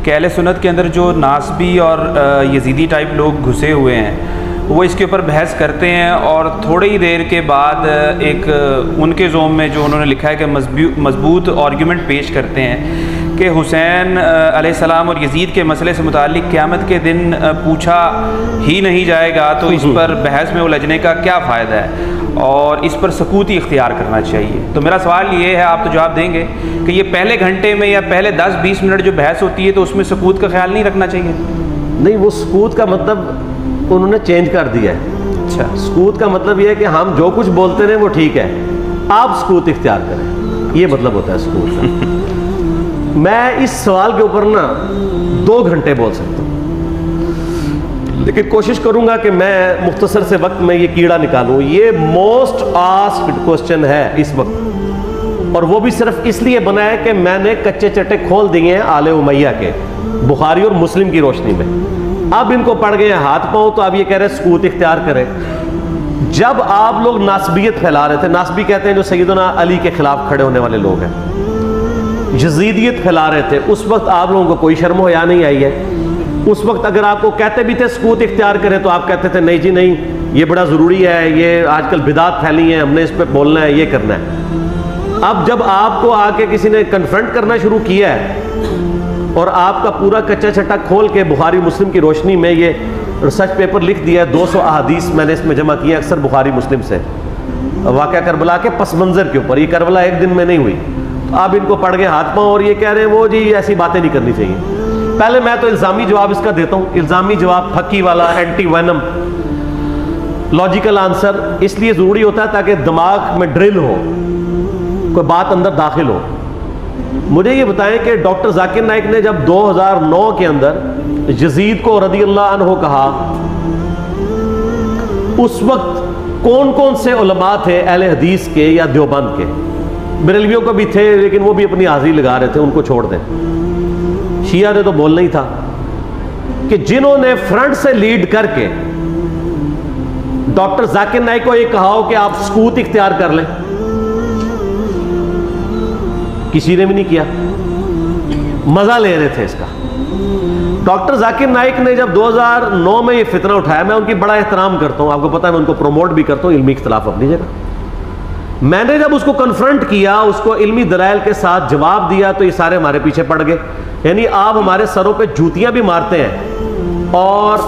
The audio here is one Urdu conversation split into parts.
کہ اہل سنت کے اندر جو ناسبی اور یزیدی ٹائپ لوگ گھسے ہوئے ہیں وہ اس کے اوپر بحث کرتے ہیں، اور تھوڑی ہی دیر کے بعد ایک ان کے زوم میں جو انہوں نے لکھا ہے کہ مضبوط آرگیومنٹ پیش کرتے ہیں کہ حسین علیہ السلام اور یزید کے مسئلے سے متعلق قیامت کے دن پوچھا ہی نہیں جائے گا تو اس پر بحث میں الجھنے کا کیا فائدہ ہے، اور اس پر سکوت ہی اختیار کرنا چاہیے۔ تو میرا سوال یہ ہے، آپ تو جواب دیں گے، کہ یہ پہلے گھنٹے میں یا پہلے 10-20 منٹ جو بحث ہوتی ہے تو اس میں سکوت کا خیال نہیں رکھنا چاہیے؟ نہیں، وہ سکوت کا مطلب انہوں نے چینج کر دیا ہے۔ اچھا، سکوت کا مطلب یہ ہے کہ ہم جو کچھ بولتے رہیں وہ ٹھیک ہے، آپ سکوت اختیار کریں، یہ مطلب ہوتا ہے سکوت کا۔ میں اس سوال کے اوپر نا 2 گھنٹے بول سکتا ہوں، لیکن کوشش کروں گا کہ میں مختصر سے وقت میں یہ کیڑا نکالوں۔ یہ موسٹ آسکڈ کوسچن ہے اس وقت، اور وہ بھی صرف اس لیے بنا ہے کہ میں نے کچے چٹے کھول دیے ہیں آل امیہ کے، بخاری اور مسلم کی روشنی میں۔ اب ان کو پڑ گئے ہیں ہاتھ پاؤں، تو اب یہ کہہ رہے ہیں سکوت اختیار کریں۔ جب آپ لوگ ناسبیت پھیلا رہے تھے، ناسبی کہتے ہیں جو سیدنا علی کے خلاف کھڑے ہونے والے لوگ ہیں، یزیدیت پھیلا رہے تھے، اس وقت آپ لوگوں کو کوئی شرم و حیا نہیں آئی ہے؟ اس وقت اگر آپ کو کہتے بھی تھے سکوت اختیار کریں تو آپ کہتے تھے نہیں جی نہیں، یہ بڑا ضروری ہے، یہ آج کل بدعت پھیلی ہیں، ہم نے اس پہ بولنا ہے، یہ کرنا ہے۔ اب جب آپ کو آ کے کسی نے کنفرنٹ کرنا شروع کیا ہے اور آپ کا پورا کچا چھٹا کھول کے بخاری مسلم کی روشنی میں یہ ریسرچ پیپر لکھ دیا ہے، 200 احادیث میں نے اس میں جمع کی ہیں اکثر بخاری مسلم سے، واقعہ کربلا کے پس منظر کے اوپر، یہ کربلا ایک دن میں نہیں ہوئی، آپ ان کو پڑھ گئے ہاتھ پاؤں اور یہ کہہ رہے ہیں وہ جی ایسی باتیں نہیں کرنی چاہیے۔ پہلے میں تو الزامی جواب اس کا دیتا ہوں، الزامی جواب پھکی والا، اینٹی وینم، لاجیکل آنسر اس لیے ضروری ہوتا ہے تاکہ دماغ میں ڈرل ہو، کوئی بات اندر داخل ہو۔ مجھے یہ بتائیں کہ ڈاکٹر ذاکر نائک نے جب 2009 کے اندر یزید کو رضی اللہ عنہ کہا، اس وقت کون کون سے علماء تھے اہل حدیث کے یا دیوبند کے؟ بریلویوں کو بھی تھے لیکن وہ بھی اپنی حاضری لگا رہے تھے، ان کو چھوڑ دیں۔ شیعہ نے تو بولنا ہی تھا کہ جنہوں نے فرنٹ سے لیڈ کر کے ڈاکٹر ذاکر نائک کو یہ کہا ہو کہ آپ سکوت اختیار کر لیں، کسی نے بھی نہیں کیا، مزہ لے رہے تھے اس کا۔ ڈاکٹر ذاکر نائک نے جب 2009 میں یہ فتنہ اٹھایا، میں ان کی بڑا احترام کرتا ہوں، آپ کو پتہ ہے میں ان کو پروموٹ بھی کرتا ہوں، علمی اختلاف اپنی جگہ۔ میں نے جب اس کو کنفرنٹ کیا، اس کو علمی دلائل کے ساتھ جواب دیا، تو یہ سارے ہمارے پیچھے پڑ گئے۔ یعنی آپ ہمارے سروں پہ جوتیاں بھی مارتے ہیں اور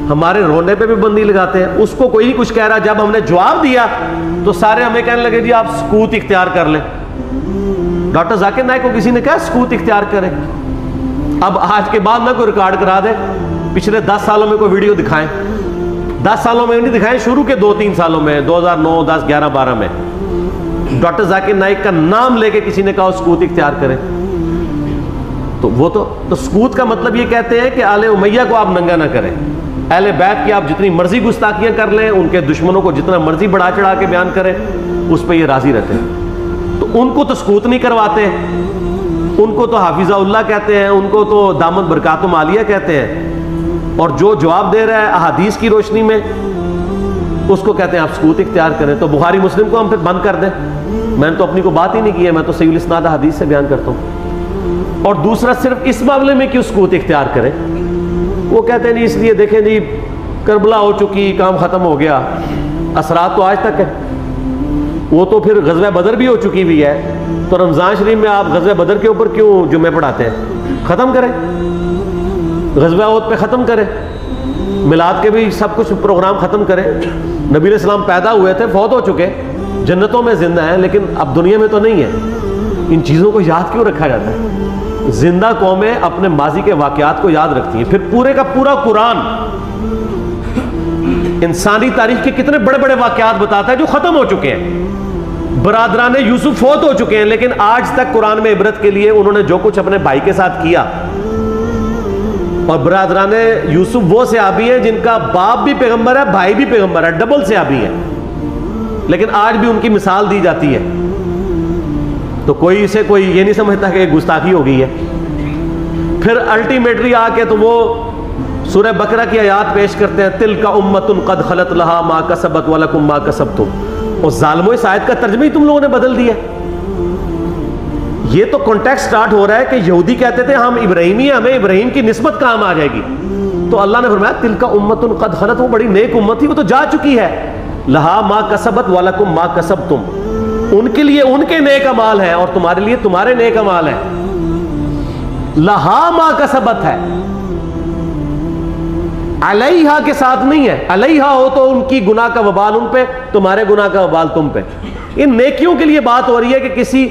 ہمارے رونے پہ بھی بندی لگاتے ہیں، اس کو کوئی نہیں کچھ کہہ رہا۔ جب ہم نے جواب دیا تو سارے ہمیں کہنے لگے جی آپ سکوت اختیار کر لیں۔ ڈاکٹر ذاکر نائک کو کسی نے کہا سکوت اختیار کریں؟ اب آج کے بعد نہ کوئی ریکارڈ کرا دے، پچھلے 10 سالوں میں کوئی ویڈیو دکھائیں، 10 سالوں میں نہیں دکھائیں، شروع کے 2-3 سالوں میں، 2009, 10, 11, 12 میں ڈاکٹر ذاکر نائک کا نام لے کے کسی نے کہا سکوت اختیار کریں؟ تو وہ تو سکوت کا مطلب یہ کہتے ہیں کہ آل امیہ کو آپ ننگا نہ کریں، اہل بیت کی آپ جتنی مرضی گستاخیاں کر لیں، ان کے دشمنوں کو جتنا مرضی بڑھا چڑھا کے بیان کریں، اس پہ یہ راضی رہتے ہیں۔ تو ان کو تو سکوت نہیں کرواتے، ان کو تو حافظہ اللہ کہتے ہیں، ان کو تو دامت برکاتہم عالیہ کہتے ہیں، اور جو جواب دے رہا ہے احادیث کی روشنی میں اس کو کہتے ہیں آپ سکوت اختیار کریں۔ تو بخاری مسلم کو ہم پھر بند کر دیں؟ میں نے تو اپنی کو بات ہی نہیں کی ہے، میں تو صحیح الاسناد حدیث سے بیان کرتا ہوں۔ اور دوسرا صرف اس معاملے میں کیوں سکوت اختیار کریں؟ وہ کہتے ہیں جی اس لیے دیکھیں جی کربلا ہو چکی، کام ختم ہو گیا، اثرات تو آج تک ہے، وہ تو پھر غزوہ بدر بھی ہو چکی ہوئی ہے، تو رمضان شریف میں آپ غزوہ بدر کے اوپر کیوں جمعے پڑھاتے ہیں؟ ختم کریں، غزوہ احد پہ ختم کریں، میلاد کے بھی سب کچھ پروگرام ختم کریں۔ نبی علیہ السلام پیدا ہوئے تھے، فوت ہو چکے، جنتوں میں زندہ ہیں، لیکن اب دنیا میں تو نہیں ہے۔ ان چیزوں کو یاد کیوں رکھا جاتا ہے؟ زندہ قومیں اپنے ماضی کے واقعات کو یاد رکھتی ہیں۔ پھر پورے کا پورا قرآن انسانی تاریخ کے کتنے بڑے بڑے واقعات بتاتا ہے جو ختم ہو چکے ہیں۔ برادران یوسف فوت ہو چکے ہیں، لیکن آج تک قرآن میں عبرت کے لیے انہوں نے جو کچھ اپنے بھائی کے ساتھ کیا، اور برادران یوسف وہ صحابی ہیں جن کا باپ بھی پیغمبر ہے، بھائی بھی پیغمبر ہے، ڈبل صحابی ہیں، لیکن آج بھی ان کی مثال دی جاتی ہے۔ تو کوئی اسے کوئی یہ نہیں سمجھتا کہ گستاخی ہو گئی ہے۔ پھر الٹیمیٹلی آ کے تو وہ سورہ بقرہ کی آیات پیش کرتے ہیں، تلک امۃ قد خلت لہا ما کسبت ولکم ما کسبتم، اور ظالموں اس آیت کا ترجمہ ہی تم لوگوں نے بدل دیا۔ یہ تو کانٹیکسٹ سٹارٹ ہو رہا ہے کہ یہودی کہتے تھے ہم ابراہیمی ہیں، ہمیں ابراہیم کی نسبت کام آ جائے گی. تو اللہ نے فرمایا تلک امۃ قد خلت، وہ بڑی نیک امت تھی، وہ تو جا چکی ہے. لہا ما کسبت ولکم ما کسبتم، ان کے لیے ان کے نیک اعمال ہیں اور تمہارے لیے تمہارے نیک اعمال ہیں. لہا ما کسبت ہے، علیہا کے ساتھ نہیں ہے. علیہا ہو تو ان کی گناہ کا وبال ان پہ، تمہارے گناہ کا وبال تم پہ. ان نیکیوں کے لیے بات ہو رہی ہے کہ کسی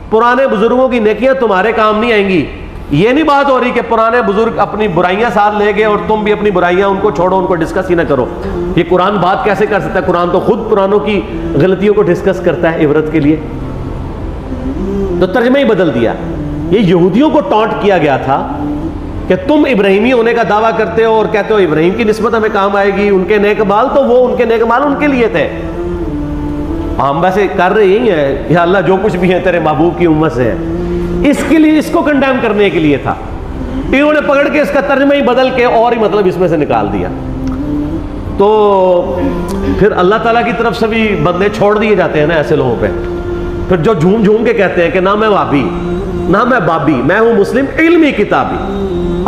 پرانے بزرگوں کی نیکیاں تمہارے کام نہیں آئیں گی. یہ نہیں بات ہو رہی کہ پرانے بزرگ اپنی برائیاں ساتھ لے گئے اور تم بھی اپنی برائیاں ان کو چھوڑو، ان کو ڈسکس ہی نہ کرو. یہ قرآن بات کیسے کر سکتا ہے؟ قرآن تو خود پرانوں کی غلطیوں کو ڈسکس کرتا ہے عبرت کے لیے. تو ترجمہ ہی بدل دیا. یہ یہودیوں کو ٹانٹ کیا گیا تھا کہ تم ابراہیمی ہونے کا دعویٰ کرتے ہو اور کہتے ہو ابراہیم کی نسبت ہمیں کام آئے گی، ان کے نیک مال تو وہ ان کے نیک مال ان کے لیے تھے. ہم ویسے کر رہے ہی ہیں یا اللہ جو کچھ بھی ہے تیرے محبوب کی امت سے ہے. اس کے لیے اس کو کنڈیم کرنے کے لیے تھا. انہوں نے پکڑ کے اس کا ترجمہ ہی بدل کے اور ہی مطلب اس میں سے نکال دیا. تو پھر اللہ تعالیٰ کی طرف سے بھی بندے چھوڑ دیے جاتے ہیں نا ایسے لوگوں پہ. پھر جو جھوم جھوم کے کہتے ہیں کہ نہ میں وابی نہ میں بابی، میں ہوں مسلم علمی کتابی.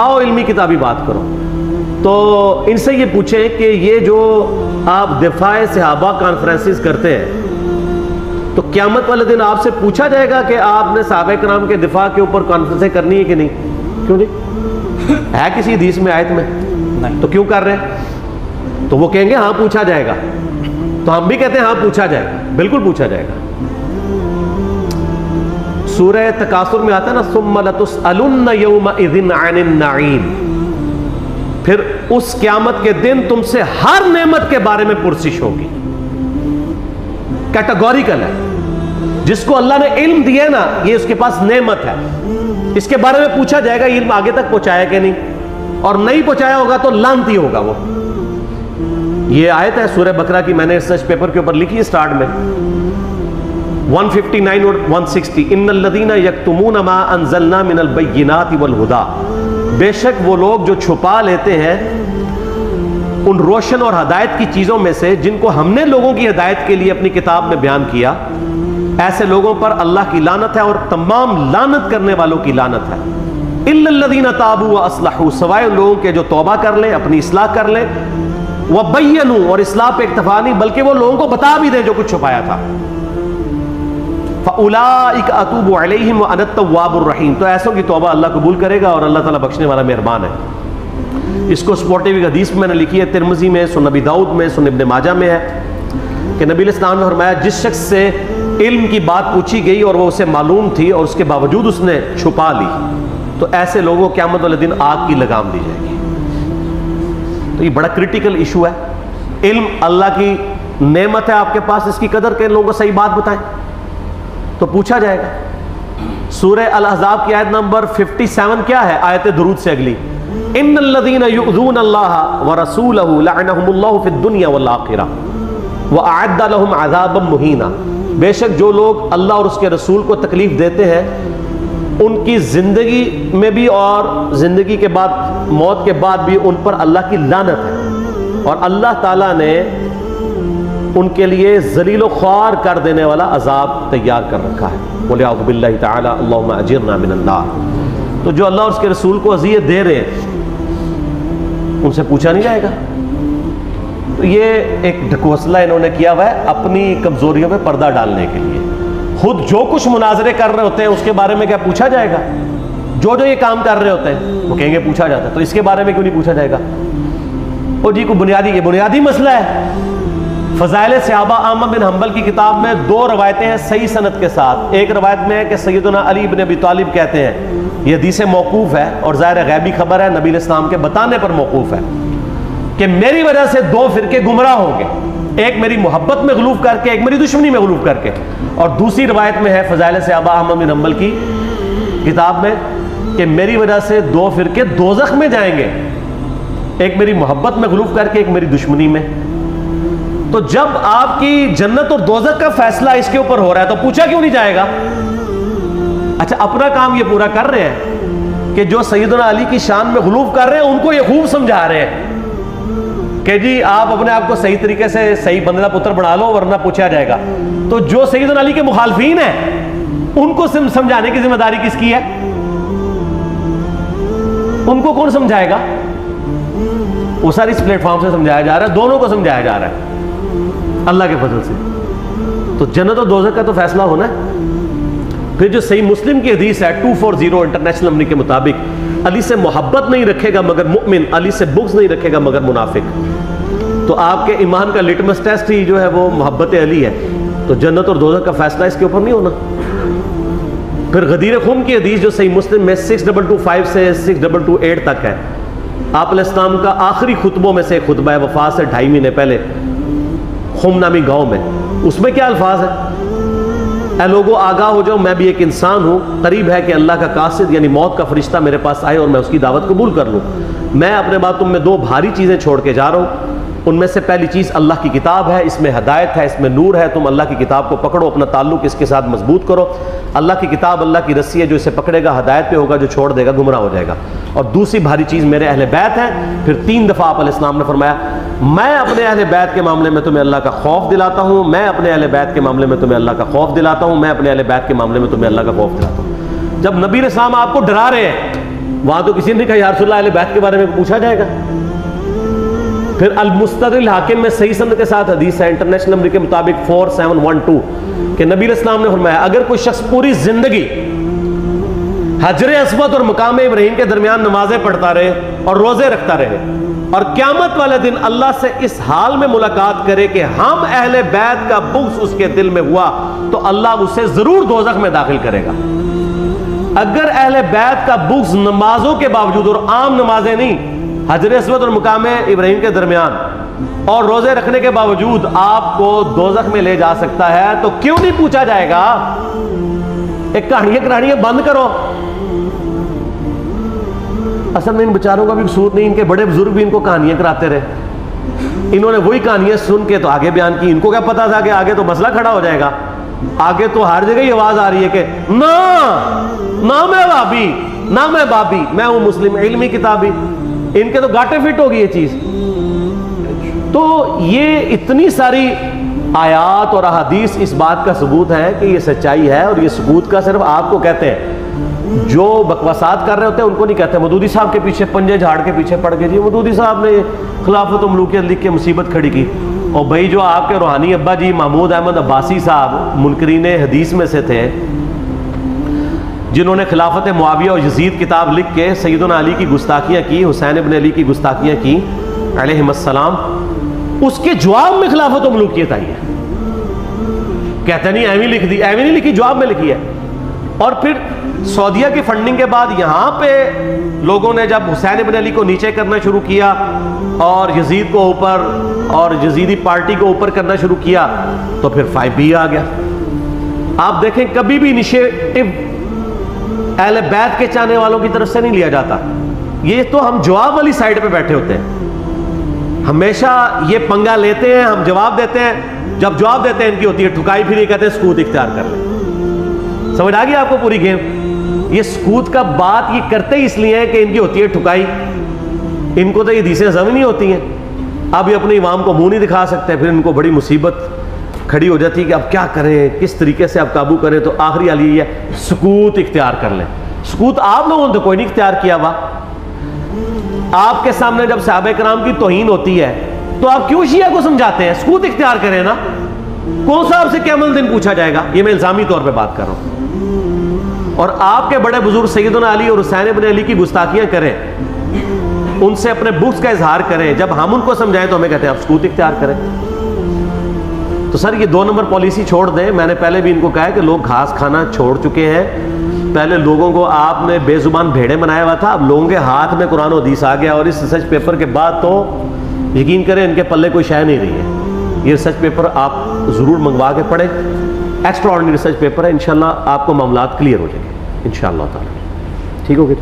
آؤ علمی کتابی بات کرو. تو ان سے یہ پوچھیں کہ یہ جو آپ دفاع صحابہ کانفرنسز کرتے ہیں تو قیامت والے دن آپ سے پوچھا جائے گا کہ آپ نے صحابہ کرام کے دفاع کے اوپر کانفرنسیں کرنی ہے کہ نہیں؟ کیوں نہیں؟ ہے کسی حدیث میں آیت میں؟ نہیں. تو کیوں کر رہے ہیں؟ تو وہ کہیں گے ہاں پوچھا جائے گا. تو ہم بھی کہتے ہیں ہاں پوچھا جائے گا، بالکل پوچھا جائے گا. سورہ تکاثر میں آتا ہے نا ثم لتسألن یومئذ عن النعیم، پھر اس قیامت کے دن تم سے ہر نعمت کے بارے میں پرسش ہوگی. کیٹیگوریکل ہے. جس کو اللہ نے علم دیا نا یہ اس کے پاس نعمت ہے، اس کے بارے میں پوچھا جائے گا علم آگے تک پہنچایا کہ نہیں، اور نہیں پہنچایا ہوگا تو لعنتی ہوگا وہ. یہ آیت ہے سورہ بقرہ کی، میں نے ریسرچ پیپر کے اوپر لکھی ہے سٹارٹ میں 159 اور 160. ان الذین یکتمون ما انزلنا من البینات والہدی، بے شک وہ لوگ جو چھپا لیتے ہیں ان روشن اور ہدایت کی چیزوں میں سے جن کو ہم نے لوگوں کی ہدایت کے لیے اپنی کتاب میں بیان کیا، ایسے لوگوں پر اللہ کی لعنت ہے اور تمام لعنت کرنے والوں کی لعنت ہے. الا الذین تابوا واصلحوا، سوائے ان لوگوں کے جو توبہ کر لیں، اپنی اصلاح کر لیں، وبینوا، اور اصلاح پہ اکتفا نہیں بلکہ وہ لوگوں کو بتا بھی دیں جو کچھ چھپایا تھا. فاولئک اتوب علیہم وانا التواب الرحیم، تو ایسوں کی توبہ اللہ قبول کرے گا اور اللہ تعالیٰ بخشنے والا مہربان ہے. اس کو سپورٹیو ایک حدیث میں نے لکھی ہے ترمذی میں، سنن ابی داؤد میں، سنن ابن ماجہ میں ہے کہ نبی علیہ السلام نے فرمایا جس شخص سے علم کی بات پوچھی گئی اور وہ اسے معلوم تھی اور اس کے باوجود اس نے چھپا لی تو ایسے لوگوں کو قیامت والے دن آگ کی لگام دی جائے گی. تو یہ بڑا کریٹیکل ایشو ہے. علم اللہ کی نعمت ہے آپ کے پاس، اس کی قدر کے لوگوں کو صحیح بات بتائیں تو پوچھا جائے گا. سورہ الاحزاب کی آیت نمبر 57 کیا ہے؟ آیت درود سے اگلی، ان الذین یؤذون اللہ ورسولہ لعنہم اللہ فی الدنیا والآخرہ واعد لہم عذابا مہینا، بے شک جو لوگ اللہ اور اس کے رسول کو تکلیف دیتے ہیں ان کی زندگی میں بھی اور زندگی کے بعد موت کے بعد بھی ان پر اللہ کی لعنت ہے، اور اللہ تعالیٰ نے ان کے لیے ذلیل و خوار کر دینے والا عذاب تیار کر رکھا ہے. وَلِعَوْذُ بِاللَّهِ تَعَالَى اللہم اجرنا من النار. تو جو اللہ اور اس کے رسول کو اذیت دے رہے ہیں ان سے پوچھا نہیں جائے گا. تو یہ ایک ڈھکوسلا انہوں نے کیا ہوا ہے اپنی کمزوریوں پہ پردہ ڈالنے کے لیے. خود جو کچھ مناظرے کر رہے ہوتے ہیں اس کے بارے میں کیا پوچھا جائے گا؟ جو یہ کام کر رہے ہوتے ہیں وہ کہیں گے پوچھا جاتا ہے، تو اس کے بارے میں کیوں نہیں پوچھا جائے گا؟ اور جی کو یہ بنیادی مسئلہ ہے. فضائل صحابہ احمد بن حنبل کی کتاب میں 2 روایتیں ہیں صحیح سند کے ساتھ. ایک روایت میں ہے کہ سیدنا علی بن ابی طالب کہتے ہیں، یہ حدیث موقوف ہے اور ظاہر غیبی خبر ہے، نبی علیہ السلام کے بتانے پر موقوف ہے، کہ میری وجہ سے 2 فرقے گمراہ ہوں گے، ایک میری محبت میں غلوف کر کے، ایک میری دشمنی میں غلوف کر کے. اور دوسری روایت میں ہے فضائل صحابہ احمد بن حنبل کی کتاب میں کہ میری وجہ سے 2 فرقے دوزخ میں جائیں گے، ایک میری محبت میں غلوف کر کے، ایک میری دشمنی میں. تو جب آپ کی جنت اور دوزخ کا فیصلہ اس کے اوپر ہو رہا ہے تو پوچھا کیوں نہیں جائے گا؟ اچھا اپنا کام یہ پورا کر رہے ہیں کہ جو سیدنا علی کی شان میں غلوف کر رہے ہیں ان کو یہ خوب سمجھا رہے ہیں کہ جی آپ اپنے آپ کو صحیح طریقے سے صحیح بندہ پتر بنا لو ورنہ پوچھا جائے گا. تو جو سیدنا علی کے مخالفین ہیں ان کو سمجھانے کی ذمہ داری کس کی ہے؟ ان کو کون سمجھائے گا؟ وہ ساری اس پلیٹ فارم سے سمجھایا جا رہا ہے، دونوں کو سمجھایا جا رہا ہے اللہ کے فضل سے۔ تو جنت اور دوزخ کا تو فیصلہ ہونا ہے۔ پھر جو صحیح مسلم کی حدیث ہے 240 انٹرنیشنل نمبر کے مطابق، علی سے محبت نہیں رکھے گا مگر مؤمن، علی سے بغض نہیں رکھے گا مگر منافق۔ تو آپ کے ایمان کا لٹمس ٹیسٹ ہی جو ہے وہ محبت علی ہے، تو جنت اور دوزخ کا فیصلہ اس کے اوپر نہیں ہونا۔ پھر غدیر خم کی حدیث جو صحیح مسلم میں 6225 سے 6228 تک ہے، آپ علیہ السلام کا آخری خطبوں میں سے خطبہ وفات سے 2.5 مہینے پہلے خم نامی گاؤں میں، اس میں کیا الفاظ ہے؟ اے لوگوں آگاہ ہو جاؤ، میں بھی ایک انسان ہوں، قریب ہے کہ اللہ کا قاصد یعنی موت کا فرشتہ میرے پاس آئے اور میں اس کی دعوت قبول کر لوں۔ میں اپنے بعد تم میں 2 بھاری چیزیں چھوڑ کے جا رہا ہوں، ان میں سے پہلی چیز اللہ کی کتاب ہے، اس میں ہدایت ہے، اس میں نور ہے، تم اللہ کی کتاب کو پکڑو، اپنا تعلق اس کے ساتھ مضبوط کرو۔ اللہ کی کتاب اللہ کی رسی ہے، جو اسے پکڑے گا ہدایت پہ ہوگا، جو چھوڑ دے گا گمراہ ہو جائے گا۔ اور دوسری بھاری چیز میرے اہل بیت ہے۔ پھر 3 دفعہ آپ علیہ السلام نے فرمایا میں اپنے اہل بیت کے معاملے میں تمہیں اللہ کا خوف دلاتا ہوں، میں اپنے اہل بیت کے معاملے میں تمہیں اللہ کا خوف دلاتا ہوں، میں اپنے اہل بیت کے معاملے میں تمہیں اللہ کا خوف دلاتا ہوں۔ جب نبی علیہ السلام آپ کو ڈرا رہے ہیں، وہاں تو کسی نے کہا یا رسول اللہ اہل بیت کے بارے میں پوچھا جائے گا؟ پھر المستدرک الحاکم میں صحیح سند کے ساتھ حدیث ہے انٹرنیشنل نمبر کے مطابق 4712 کہ نبی علیہ السلام نے فرمایا اگر کوئی شخص پوری زندگی حجر اسود اور مقام ابراہیم کے درمیان نمازیں پڑھتا رہے اور روزے رکھتا رہے اور قیامت والے دن اللہ سے اس حال میں ملاقات کرے کہ ہم اہل بیت کا بغض اس کے دل میں ہوا، تو اللہ اسے ضرور دوزخ میں داخل کرے گا۔ اگر اہل بیت کا بغض نمازوں کے باوجود، اور عام نمازیں نہیں، حجر اسود اور مقام ابراہیم کے درمیان اور روزے رکھنے کے باوجود آپ کو دوزخ میں لے جا سکتا ہے، تو کیوں نہیں پوچھا جائے گا؟ ایک کہانیاں بند کرو۔ اصل میں ان بیچاروں کا بھی قصور نہیں، ان کے بڑے بزرگ بھی ان کو کہانیاں کراتے رہے، انہوں نے وہی کہانیاں سن کے تو آگے بیان کی۔ ان کو کیا پتا تھا کہ آگے تو مسئلہ کھڑا ہو جائے گا، آگے تو ہر جگہ یہ آواز آ رہی ہے کہ نہ میں بابی، نہ میں بابی، میں ہوں مسلم علمی کتابی۔ ان کے تو گاٹے فٹ ہوگی یہ چیز۔ تو یہ اتنی ساری آیات اور احادیث اس بات کا ثبوت ہے کہ یہ سچائی ہے، اور یہ ثبوت کا صرف آپ کو کہتے ہیں، جو بکواسات کر رہے ہوتے ہیں ان کو نہیں کہتے۔ مودودی صاحب کے پیچھے پنجے جھاڑ کے پیچھے پڑ گئے، جی مودودی صاحب نے خلافت و ملوکیت لکھ کے مصیبت کھڑی کی، اور بھائی جو آپ کے روحانی ابا جی محمود احمد عباسی صاحب منکرین حدیث میں سے تھے، جنہوں نے خلافت معاویہ اور یزید کتاب لکھ کے سیدنا علی کی گستاخیاں کی، حسین ابن علی کی گستاخیاں کی علیہم السلام، اس کے جواب میں خلافت و ملوکیت آئی ہے۔ کہتے نہیں ایویں لکھ دی، ایویں نہیں لکھی، جواب میں لکھی ہے۔ اور پھر سعودیہ کی فنڈنگ کے بعد یہاں پہ لوگوں نے جب حسین ابن علی کو نیچے کرنا شروع کیا اور یزید کو اوپر اور یزیدی پارٹی کو اوپر کرنا شروع کیا، تو پھر 5B آ گیا۔ آپ دیکھیں کبھی بھی انیشیٹو اہل بیت کے چاہنے والوں کی طرف سے نہیں لیا جاتا، یہ تو ہم جواب والی سائڈ پہ بیٹھے ہوتے ہیں، ہمیشہ یہ پنگا لیتے ہیں، ہم جواب دیتے ہیں، جب جواب دیتے ہیں ان کی ہوتی ہے ٹھکائی، پھر یہ کہتے ہیں سکوت اختیار کر لیں۔ سمجھ آ گیا آپ کو پوری گیم؟ یہ سکوت کا بات یہ کرتے ہی اس لیے ہے کہ ان کی ہوتی ہے ٹھکائی، ان کو تو یہ حدیثیں ضمنی نہیں ہوتی ہیں، اب یہ اپنے امام کو منہ نہیں دکھا سکتے، پھر ان کو بڑی مصیبت کھڑی ہو جاتی ہے کہ اب کیا کریں، کس طریقے سے اب قابو کریں، تو آخری علی یہ ہے سکوت اختیار کر لیں۔ سکوت آپ لوگوں نے تو کوئی نہیں اختیار کیا ہوا، آپ کے سامنے جب صحابہ کرام کی توہین ہوتی ہے تو آپ کیوں شیعہ کو سمجھاتے ہیں؟ سکوت اختیار کریں نا، کون سا آپ سے قیامت دن پوچھا جائے گا؟ یہ میں الزامی طور پہ بات کر رہا ہوں۔ اور آپ کے بڑے بزرگ سیدنا علی اور حسین ابن علی کی گستاخیاں کریں، ان سے اپنے بغض کا اظہار کریں، جب ہم ان کو سمجھائیں تو ہمیں کہتے ہیں آپ سکوت اختیار کریں۔ تو سر یہ 2 نمبر پالیسی چھوڑ دیں۔ میں نے پہلے بھی ان کو کہا ہے کہ لوگ گھاس کھانا چھوڑ چکے ہیں، پہلے لوگوں کو آپ نے بے زبان بھیڑے بنایا ہوا تھا، اب لوگوں کے ہاتھ میں قرآن و حدیث آ گیا، اور اس ریسرچ پیپر کے بعد تو یقین کریں ان کے پلے کوئی شے نہیں رہی ہے۔ یہ ریسرچ پیپر آپ ضرور منگوا کے پڑھیں، ایکسٹرا آرڈنری ریسرچ پیپر ہے، انشاءاللہ آپ کو معاملات کلیئر ہو جائیں گے انشاءاللہ تعالی۔ ٹھیک ہو گیا؟